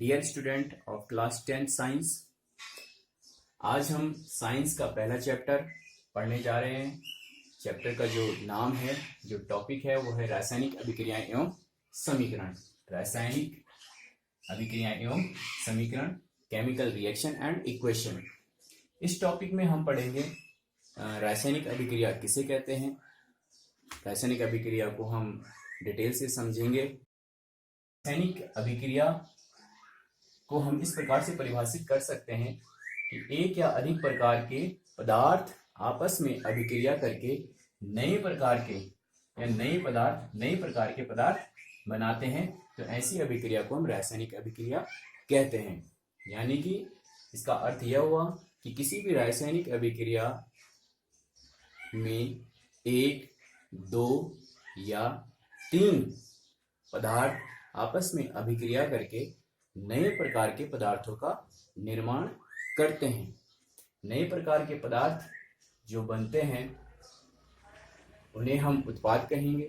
Dear student of class 10 science, आज हम science का पहला चैप्टर पढ़ने जा रहे हैं। चैप्टर का जो नाम है, जो टॉपिक है, वो है रासायनिक अभिक्रियाएं एवं समीकरण। रासायनिक अभिक्रियाएं एवं समीकरण, केमिकल रिएक्शन एंड इक्वेशन। इस टॉपिक में हम पढ़ेंगे रासायनिक अभिक्रिया किसे कहते हैं। रासायनिक अभिक्रिया को हम डिटेल से समझेंगे। रासायनिक अभिक्रिया को हम इस प्रकार से परिभाषित कर सकते हैं कि एक या अधिक प्रकार के पदार्थ आपस में अभिक्रिया करके नए प्रकार के पदार्थ बनाते हैं, तो ऐसी अभिक्रिया को हम रासायनिक अभिक्रिया कहते हैं। यानी कि इसका अर्थ यह हुआ कि किसी भी रासायनिक अभिक्रिया में एक, दो या तीन पदार्थ आपस में अभिक्रिया करके नए प्रकार के पदार्थों का निर्माण करते हैं। नए प्रकार के पदार्थ जो बनते हैं उन्हें हम उत्पाद कहेंगे,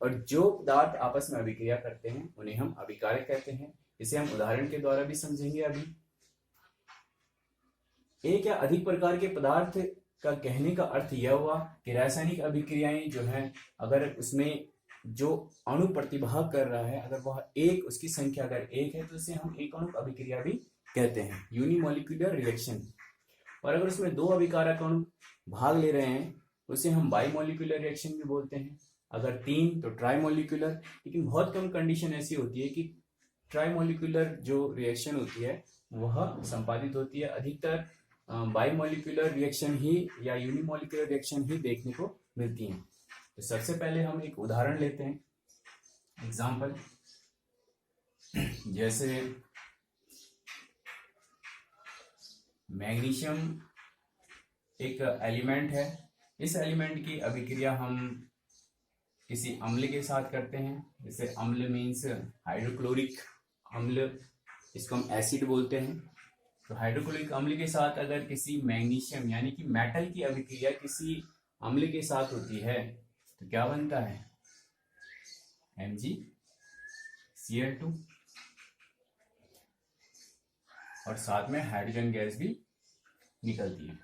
और जो पदार्थ आपस में अभिक्रिया करते हैं उन्हें हम अभिकारक कहते हैं। इसे हम उदाहरण के द्वारा भी समझेंगे। अभी एक या अधिक प्रकार के पदार्थ का कहने का अर्थ यह हुआ कि रासायनिक अभिक्रियाएं जो हैं, अगर उसमें जो अणु प्रतिभाग कर रहा है, अगर वह एक, उसकी संख्या अगर एक है, तो इसे हम एक अणु अभिक्रिया भी कहते हैं, यूनिमोलिकुलर रिएक्शन। और अगर उसमें दो अभिकारक अणु भाग ले रहे हैं, उसे हम बाइमोलिकुलर रिएक्शन भी बोलते हैं। अगर तीन तो ट्राइमोलिकुलर। लेकिन बहुत कम कंडीशन ऐसी होती है कि ट्राइमोलिकुलर जो रिएक्शन होती है वह संपादित होती है। अधिकतर बाइमोलिकुलर रिएक्शन ही या यूनिमोलिकुलर रिएक्शन ही देखने को मिलती हैं। तो सबसे पहले हम एक उदाहरण लेते हैं, एग्जाम्पल। जैसे मैग्नीशियम एक एलिमेंट है। इस एलिमेंट की अभिक्रिया हम किसी अम्ल के साथ करते हैं। जैसे अम्ल मीन्स हाइड्रोक्लोरिक अम्ल, इसको हम एसिड बोलते हैं। तो हाइड्रोक्लोरिक अम्ल के साथ अगर किसी मैग्नीशियम यानी कि मेटल की अभिक्रिया किसी अम्ल के साथ होती है, तो क्या बनता है? MgCl2, और साथ में हाइड्रोजन गैस भी निकलती है।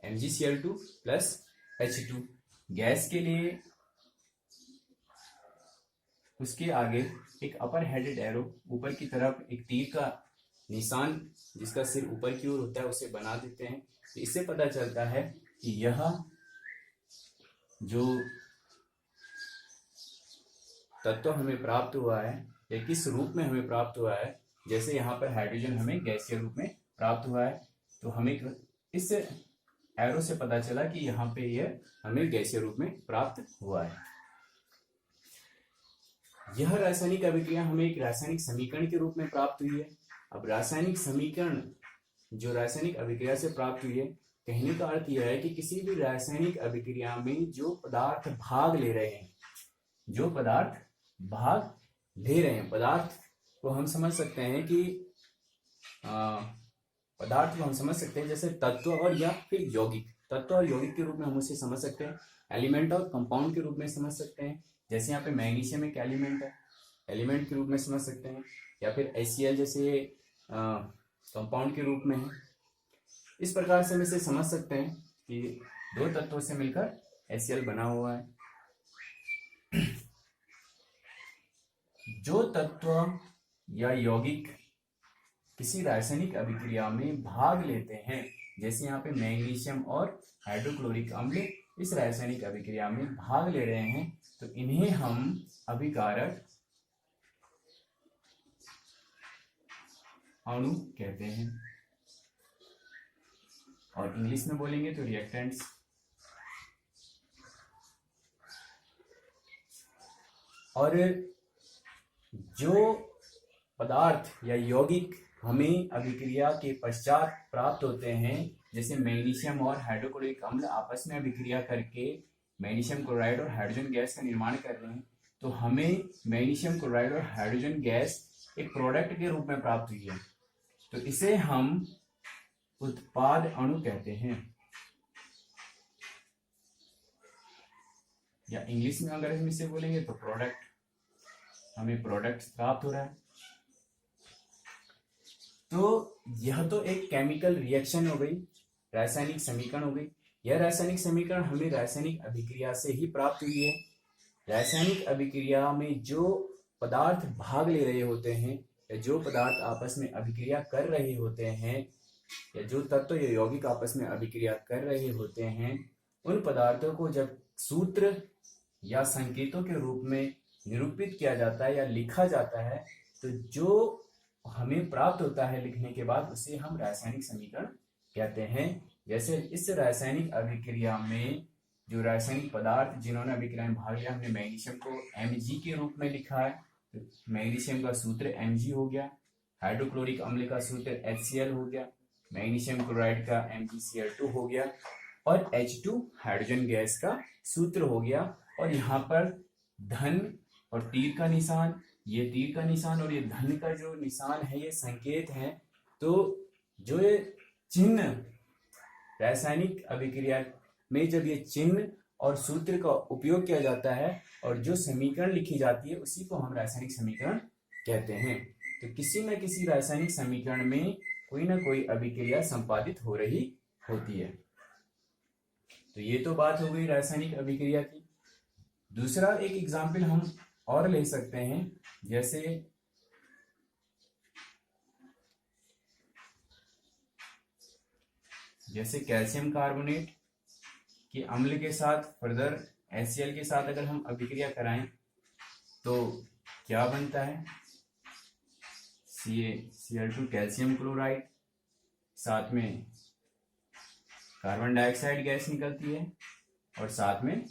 MgCl2 प्लस H2 गैस के लिए उसके आगे एक अपर हेडेड एरो, ऊपर की तरफ एक तीर का निशान जिसका सिर ऊपर की ओर होता है, उसे बना देते हैं। तो इससे पता चलता है कि यह जो तत्व हमें प्राप्त हुआ है या किस रूप में हमें प्राप्त हुआ है। जैसे यहाँ पर हाइड्रोजन हमें गैसीय रूप में प्राप्त हुआ है, तो हमें इस एरो से पता चला कि यहाँ पे यह हमें गैसीय रूप में प्राप्त हुआ है। यह रासायनिक अभिक्रिया हमें एक रासायनिक समीकरण के रूप में प्राप्त हुई है। अब रासायनिक समीकरण जो रासायनिक अभिक्रिया से प्राप्त हुई है, कहने का अर्थ यह है कि किसी भी रासायनिक अभिक्रिया में जो पदार्थ भाग ले रहे हैं, पदार्थ को हम समझ सकते हैं कि जैसे तत्व और या फिर यौगिक। तत्व और यौगिक के रूप में हम उसे समझ सकते हैं। एलिमेंट और कंपाउंड के रूप में समझ सकते हैं। जैसे यहाँ पे मैग्नीशियम एक एलिमेंट है, एलिमेंट के रूप में समझ सकते हैं, या फिर HCl जैसे कंपाउंड के रूप में है। इस प्रकार से हम इसे समझ सकते हैं कि दो तत्वों से मिलकर HCl बना हुआ है। जो तत्व या यौगिक किसी रासायनिक अभिक्रिया में भाग लेते हैं, जैसे यहाँ पे मैग्नीशियम और हाइड्रोक्लोरिक अम्ल इस रासायनिक अभिक्रिया में भाग ले रहे हैं, तो इन्हें हम अभिकारक अणु कहते हैं, और इंग्लिश में बोलेंगे तो रिएक्टेंट्स। और जो पदार्थ या यौगिक हमें अभिक्रिया के पश्चात प्राप्त होते हैं, जैसे मैग्नीशियम और हाइड्रोक्लोरिक अम्ल आपस में अभिक्रिया करके मैग्नीशियम क्लोराइड और हाइड्रोजन गैस का निर्माण कर रहे हैं, तो हमें मैग्नीशियम क्लोराइड और हाइड्रोजन गैस एक प्रोडक्ट के रूप में प्राप्त हुई है, तो इसे हम उत्पाद अणु कहते हैं। या इंग्लिश में अगर हम इसे बोलेंगे तो प्रोडक्ट, हमें प्रोडक्ट प्राप्त हो रहा है। तो यह तो एक केमिकल रिएक्शन हो गई, रासायनिक समीकरण हो गई। यह रासायनिक समीकरण हमें रासायनिक अभिक्रिया से ही प्राप्त हुई है। रासायनिक अभिक्रिया में जो पदार्थ भाग ले रहे होते हैं या जो पदार्थ आपस में अभिक्रिया कर रहे होते हैं या जो तत्व या यौगिक आपस में अभिक्रिया कर रहे होते हैं, उन पदार्थों को जब सूत्र या संकेतों के रूप में निरूपित किया जाता है या लिखा जाता है, तो जो हमें प्राप्त होता है लिखने के बाद उसे हम रासायनिक समीकरण कहते हैं। जैसे इस रासायनिक अभिक्रिया में जो रासायनिक पदार्थ जिन्होंने अभिक्रिया में भाग लिया, हमने मैग्नीशियम को Mg के रूप में लिखा है, तो मैग्नीशियम का सूत्र Mg हो गया, हाइड्रोक्लोरिक अम्ल का सूत्र HCl हो गया, मैग्नीशियम क्लोराइड का MgCl2 हो गया और H2 हाइड्रोजन गैस का सूत्र हो गया। और यहाँ पर धन और तीर का निशान, ये तीर का निशान और ये धन का जो निशान है, ये संकेत है। तो जो ये चिन्ह रासायनिक अभिक्रिया में जब ये चिन्ह और सूत्र का उपयोग किया जाता है और जो समीकरण लिखी जाती है उसी को हम रासायनिक समीकरण कहते हैं। तो किसी न किसी रासायनिक समीकरण में कोई ना कोई अभिक्रिया संपादित हो रही होती है। तो ये तो बात हो गई रासायनिक अभिक्रिया की। दूसरा एक एग्जाम्पल हम और ले सकते हैं, जैसे कैल्शियम कार्बोनेट के अम्ल के साथ फर्दर HCl के साथ अगर हम अभिक्रिया कराएं तो क्या बनता है, Cl2 कैल्शियम क्लोराइड, साथ में कार्बन डाइऑक्साइड गैस निकलती है और साथ में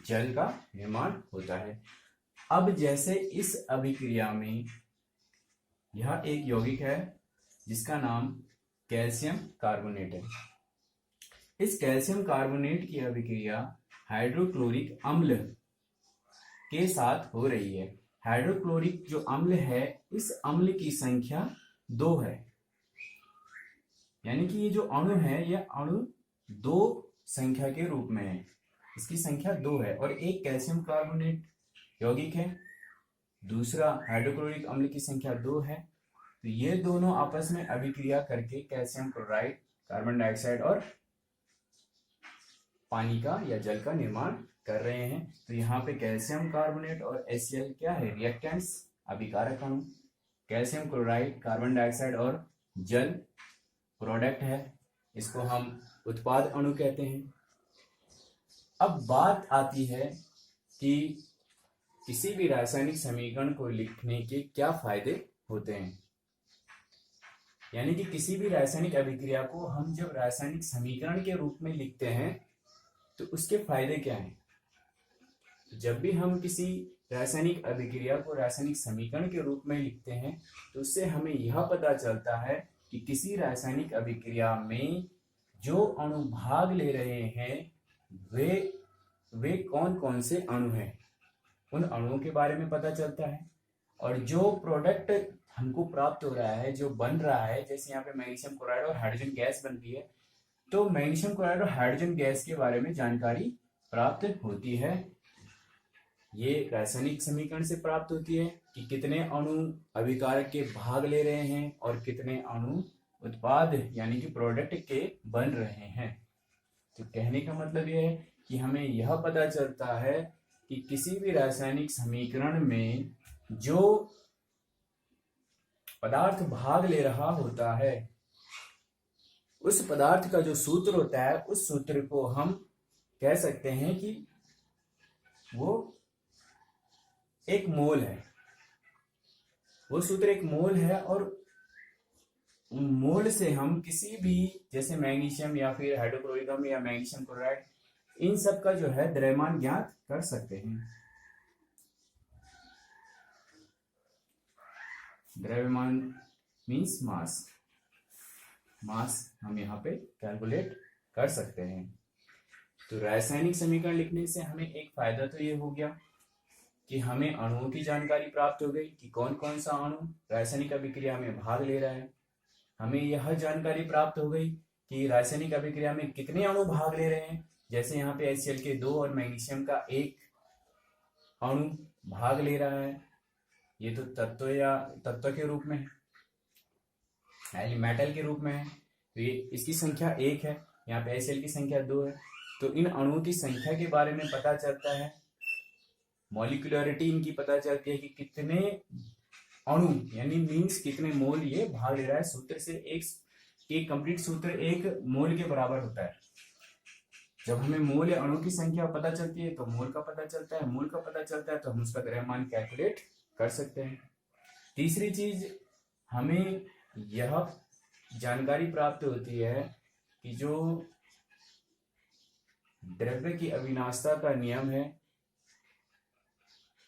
जल का निर्माण होता है। अब जैसे इस अभिक्रिया में यह एक यौगिक है जिसका नाम कैल्शियम कार्बोनेट है। इस कैल्शियम कार्बोनेट की अभिक्रिया हाइड्रोक्लोरिक अम्ल के साथ हो रही है। हाइड्रोक्लोरिक जो अम्ल है, इस अम्ल की संख्या 2 है, यानी कि ये जो अणु है यह अणु 2 संख्या के रूप में है, इसकी संख्या 2 है। और एक कैल्शियम कार्बोनेट यौगिक है, दूसरा हाइड्रोक्लोरिक अम्ल की संख्या 2 है। तो ये दोनों आपस में अभिक्रिया करके कैल्शियम क्लोराइड, कार्बन डाइऑक्साइड और पानी का या जल का निर्माण कर रहे हैं। तो यहाँ पे कैल्शियम कार्बोनेट और HCl क्या है, रिएक्टेंट्स, अभिकारक अणु। कैल्शियम क्लोराइड, कार्बन डाइऑक्साइड और जल प्रोडक्ट है, इसको हम उत्पाद अणु कहते हैं। अब बात आती है कि किसी भी रासायनिक समीकरण को लिखने के क्या फायदे होते हैं, यानी कि किसी भी रासायनिक अभिक्रिया को हम जब रासायनिक समीकरण के रूप में लिखते हैं तो उसके फायदे क्या हैं। जब भी हम किसी रासायनिक अभिक्रिया को रासायनिक समीकरण के रूप में लिखते हैं तो उससे हमें यह पता चलता है कि किसी रासायनिक अभिक्रिया में जो अणु भाग ले रहे हैं वे कौन कौन से अणु हैं, उन अणुओं के बारे में पता चलता है। और जो प्रोडक्ट हमको प्राप्त हो रहा है, जो बन रहा है, जैसे यहाँ पे मैग्नीशियम क्लोराइड और हाइड्रोजन गैस बन रही है, तो मैग्नीशियम क्लोराइड और हाइड्रोजन गैस के बारे में जानकारी प्राप्त होती है। ये रासायनिक समीकरण से प्राप्त होती है कि कितने अणु अभिकारक के भाग ले रहे हैं और कितने अणु उत्पाद यानी कि प्रोडक्ट के बन रहे हैं। तो कहने का मतलब यह है कि हमें यह पता चलता है कि किसी भी रासायनिक समीकरण में जो पदार्थ भाग ले रहा होता है, उस पदार्थ का जो सूत्र होता है, उस सूत्र को हम कह सकते हैं कि वो एक मोल है। वो सूत्र एक मोल है और मोल से हम किसी भी, जैसे मैग्नीशियम या फिर हाइड्रोक्लोरिक अम्ल या मैग्नीशियम क्लोराइड, इन सब का जो है द्रव्यमान ज्ञात कर सकते हैं। द्रव्यमान मीन्स मास, हम यहाँ पे कैलकुलेट कर सकते हैं। तो रासायनिक समीकरण लिखने से हमें एक फायदा तो ये हो गया कि हमें अणुओं की जानकारी प्राप्त हो गई कि कौन कौन सा अणु रासायनिक अभिक्रिया में भाग ले रहा है। हमें यह जानकारी प्राप्त हो गई कि रासायनिक अभिक्रिया में कितने अणु भाग ले रहे हैं, जैसे यहाँ पे HCl के 2 और मैग्नीशियम का 1 अणु भाग ले रहा है। ये तो तत्व या तत्व के रूप में है, मेटल के रूप में है, तो ये इसकी संख्या 1 है, यहाँ पे एसएल की संख्या 2 है। तो इन अणुओं की संख्या के बारे में पता चलता है, मॉलिक्यूलरिटी इनकी पता चलती है कि कितने अणु यानी मीन्स कितने मोल ये भाग ले रहा है सूत्र से। एक कंप्लीट सूत्र 1 मोल के बराबर होता है। जब हमें मोल या अणु की संख्या पता चलती है तो मोल का पता चलता है, मोल का पता चलता है तो हम उसका द्रव्यमान कैलकुलेट कर सकते हैं। तीसरी चीज हमें यह जानकारी प्राप्त होती है कि जो द्रव्य की अविनाशता का नियम है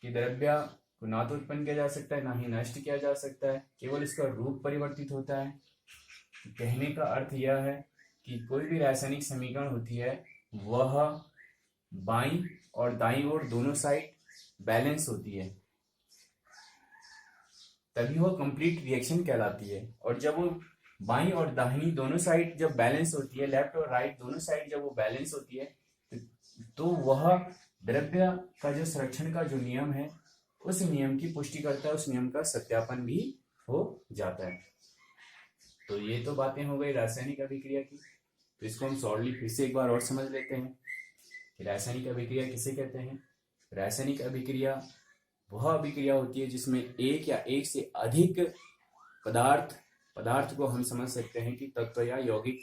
कि द्रव्य को ना तो उत्पन्न किया जा सकता है ना ही नष्ट किया जा सकता है, केवल इसका रूप परिवर्तित होता है। कहने का अर्थ यह है कि कोई भी रासायनिक समीकरण होती है वह बाईं और दाईं ओर दोनों साइड बैलेंस होती है, तभी वह कंप्लीट रिएक्शन कहलाती है। और जब वो बाईं और दाहिनी दोनों साइड जब बैलेंस होती है, लेफ्ट और राइट दोनों साइड जब वो बैलेंस होती है, तो वह द्रव्य का जो संरक्षण का जो नियम है उस नियम की पुष्टि करता है, उस नियम का सत्यापन भी हो जाता है। तो ये तो बातें हो गई रासायनिक अभिक्रिया की। तो इसको हम शॉर्टली फिर से एक बार और समझ लेते हैं कि रासायनिक अभिक्रिया किसे कहते हैं। रासायनिक अभिक्रिया वह अभिक्रिया होती है जिसमें एक या एक से अधिक पदार्थ को हम समझ सकते हैं कि तत्व या यौगिक,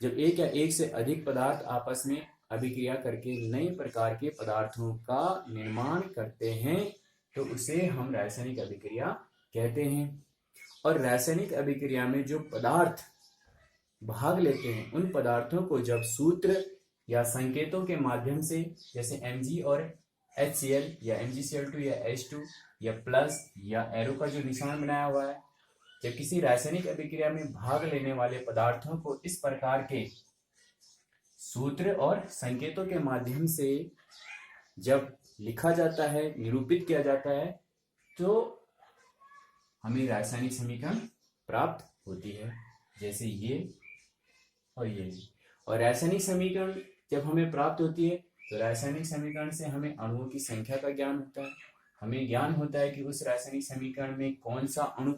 जब एक या एक से अधिक पदार्थ आपस में अभिक्रिया करके नए प्रकार के पदार्थों का निर्माण करते हैं तो उसे हम रासायनिक अभिक्रिया कहते हैं। और रासायनिक अभिक्रिया में जो पदार्थ भाग लेते हैं उन पदार्थों को जब सूत्र या संकेतों के माध्यम से, जैसे Mg और HCl या MgCl2 या H2 या प्लस या एरो का जो निशान बनाया हुआ है, जब किसी रासायनिक अभिक्रिया में भाग लेने वाले पदार्थों को इस प्रकार के सूत्र और संकेतों के माध्यम से जब लिखा जाता है, निरूपित किया जाता है, तो हमें रासायनिक समीकरण प्राप्त होती है, जैसे ये और ये। और रासायनिक समीकरण जब हमें प्राप्त होती है तो रासायनिक समीकरण से हमें अणुओं की संख्या का ज्ञान होता है, हमें ज्ञान होता है कि उस रासायनिक समीकरण में कौन सा अणु